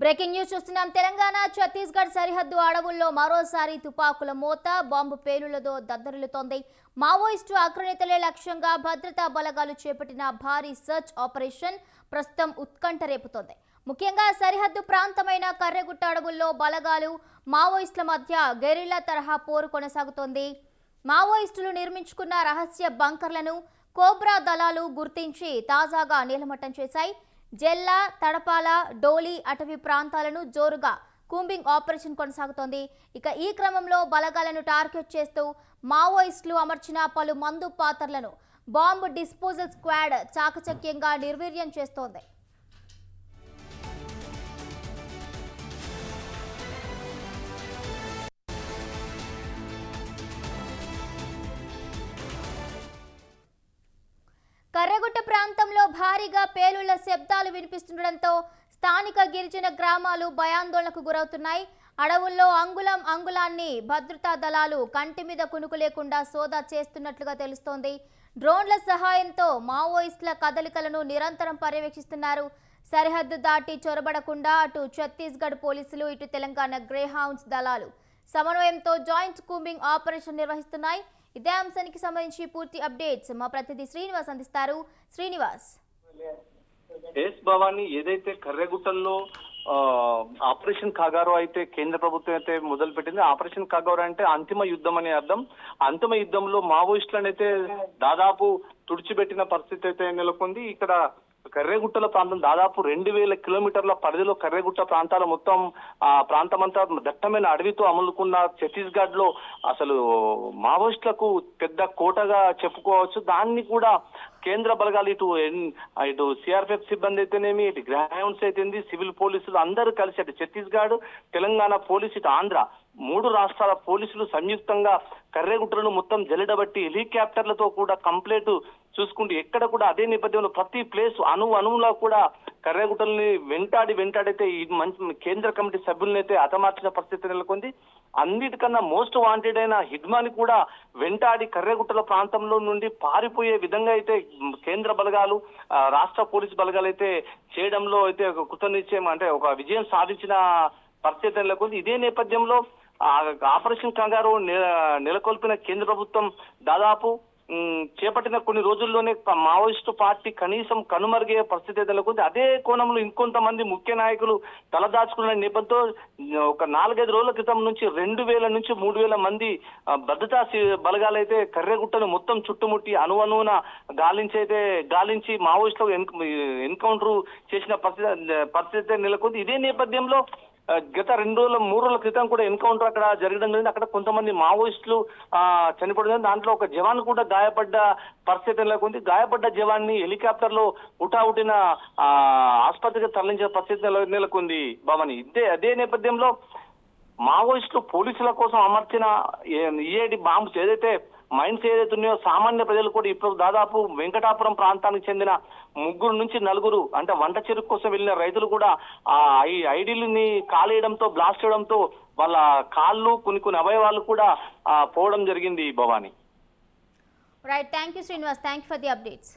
Breaking news చూస్తున్నాం. తెలంగాణ ఛత్తీస్గఢ్ సరిహద్దు అడవుల్లో మరోసారి తుపాకుల మోత, బాంబు పేలులతో దద్దరిల్లుతోంది. మావోయిస్టు అగ్రనేతలే లక్ష్యంగా భద్రతా బలగాలు చేపట్టిన భారీ సర్చ్ ఆపరేషన్ ప్రస్తుతం ఉత్కంఠ రేపుతోంది. ముఖ్యంగా సరిహద్దు ప్రాంతమైన కర్రెగుట్ట అడవుల్లో బలగాలు మావోయిస్టుల మధ్య గెరిల్లా తరహా పోరు కొనసాగుతోంది. మావోయిస్టులు నిర్మించుకున్న రహస్య బంకర్లను కోబ్రా దళాలు గుర్తించి తాజాగా నీలమట్టం చేశాయి. జెల్లా, తడపాల, డోలి అటవీ ప్రాంతాలను జోరుగా కూంబింగ్ ఆపరేషన్ కొనసాగుతోంది. ఇక ఈ క్రమంలో బలగాలను టార్గెట్ చేస్తూ మావోయిస్టులు అమర్చిన పలు మందు పాత్రలను బాంబు డిస్పోజల్ స్క్వాడ్ చాకచక్యంగా నిర్వీర్యం చేస్తోంది. కర్రెగుట్ట ప్రాంతంలో భారీగా పేలుళ్ల శబ్దాలు వినిపిస్తుండటంతో స్థానిక గిరిజన గ్రామాలు భయాందోళనకు గురవుతున్నాయి. అడవుల్లో అంగుళం అంగుళాన్ని భద్రతా దళాలు కంటి మీద కునుకు లేకుండా సోదా చేస్తున్నట్లుగా తెలుస్తోంది. డ్రోన్ల సహాయంతో మావోయిస్టుల కదలికలను నిరంతరం పర్యవేక్షిస్తున్నారు. సరిహద్దు దాటి చొరబడకుండా అటు ఛత్తీస్గఢ్ పోలీసులు, ఇటు తెలంగాణ గ్రేహౌండ్స్ దళాలు సమన్వయంతో జాయింట్ కూంబింగ్ ఆపరేషన్ నిర్వహిస్తున్నాయి. ఇదే అంశానికి సంబంధించి పూర్తి అప్డేట్స్ మా ప్రతినిధి శ్రీనివాస్ అందిస్తారు. శ్రీనివాస్, భవాని, ఏదైతే కర్రెగుట్టల్లో ఆపరేషన్ కాగారో అయితే కేంద్ర ప్రభుత్వం అయితే మొదలు పెట్టింది. ఆపరేషన్ కాగారో అంటే అంతిమ యుద్ధం అనే అర్థం. అంతిమ యుద్ధంలో మావోయిస్టులను అయితే దాదాపు తుడిచిపెట్టిన పరిస్థితి అయితే నెలకొంది. ఇక్కడ కర్రెగుట్టల ప్రాంతం దాదాపు 2000 కిలోమీటర్ల పరిధిలో కర్రెగుట్ట ప్రాంతాల మొత్తం ఆ ప్రాంతం అంతా దట్టమైన అడవితో అమలుకున్న ఛత్తీస్గఢ్ లో అసలు మావోయిస్టులకు పెద్ద కోటగా చెప్పుకోవచ్చు. దాన్ని కూడా కేంద్ర బలగాలు ఇటు సిఆర్పిఎఫ్ సిబ్బంది అయితేనేమి, ఇటు గ్రౌండ్స్ అయితేంది, సివిల్ పోలీసులు అందరూ కలిసి అటు ఛత్తీస్గఢ్, తెలంగాణ పోలీసు, ఇటు ఆంధ్ర 3 రాష్ట్రాల పోలీసులు సంయుక్తంగా కర్రెగుట్టలను మొత్తం జల్లెడబట్టి హెలికాప్టర్లతో కూడా కంప్లీట్ చూసుకుంటూ ఎక్కడ కూడా అదే నేపథ్యంలో ప్రతి ప్లేస్ అణువులో కూడా కర్రెగుట్టల్ని వెంటాడైతే ఈ మంచి కేంద్ర కమిటీ సభ్యులను అయితే హతమార్చిన పరిస్థితి నెలకొంది. అన్నిటికన్నా మోస్ట్ వాంటెడ్ అయిన హిడ్మాని కూడా వెంటాడి కర్రెగుట్టల ప్రాంతంలో నుండి పారిపోయే విధంగా అయితే కేంద్ర బలగాలు, రాష్ట్ర పోలీసు బలగాలు అయితే చేయడంలో అయితే ఒక కృతనిశ్చయం అంటే ఒక విజయం సాధించిన పరిస్థితి నెలకొంది. ఇదే నేపథ్యంలో ఆపరేషన్ కంగారు నెలకొల్పిన కేంద్ర ప్రభుత్వం దాదాపు చేపట్టిన కొన్ని రోజుల్లోనే మావోయిస్టు పార్టీ కనీసం కనుమరుగే పరిస్థితి నెలకొంది. అదే కోణంలో ఇంకొంతమంది ముఖ్య నాయకులు తలదాచుకున్న నేపథ్యంతో ఒక 4-5 రోజుల క్రితం నుంచి 2000 నుంచి 3000 మంది భద్రతా బలగాలైతే కర్రెగుట్టను మొత్తం చుట్టుముట్టి అణువున గాలించి మావోయిస్టులకు ఎన్కౌంటర్ చేసిన పరిస్థితి నెలకొంది. ఇదే నేపథ్యంలో గత 2-3 రోజుల క్రితం కూడా ఎన్కౌంటర్ అక్కడ జరగడం జరిగింది. అక్కడ కొంతమంది మావోయిస్టులు చనిపోవడం, దాంట్లో ఒక జవాన్ కూడా గాయపడ్డ పరిస్థితి నెలకొంది. గాయపడ్డ జవాన్ని హెలికాప్టర్ లో హుటాహుటిన ఆసుపత్రికి తరలించిన పరిస్థితి నెలకొంది. భవాని, అదే నేపథ్యంలో మావోయిస్టులు పోలీసుల కోసం అమర్చిన ఈఏడి బాంబ్స్ ఏదైతే మైన్స్ ఏదైతే ఉన్నాయో సామాన్య ప్రజలు కూడా ఇప్పుడు దాదాపు వెంకటాపురం ప్రాంతానికి చెందిన 3 నుంచి 4 అంటే వంట చెరుకు కోసం వెళ్ళిన రైతులు కూడా ఆ ఐడీలని కాలేయడంతో, బ్లాస్ట్ చేయడంతో వాళ్ళ కాళ్ళు కొన్ని అవయవాలు కూడా పోవడం జరిగింది. Bhavani, right, thank you Srinivas, thank you for the updates.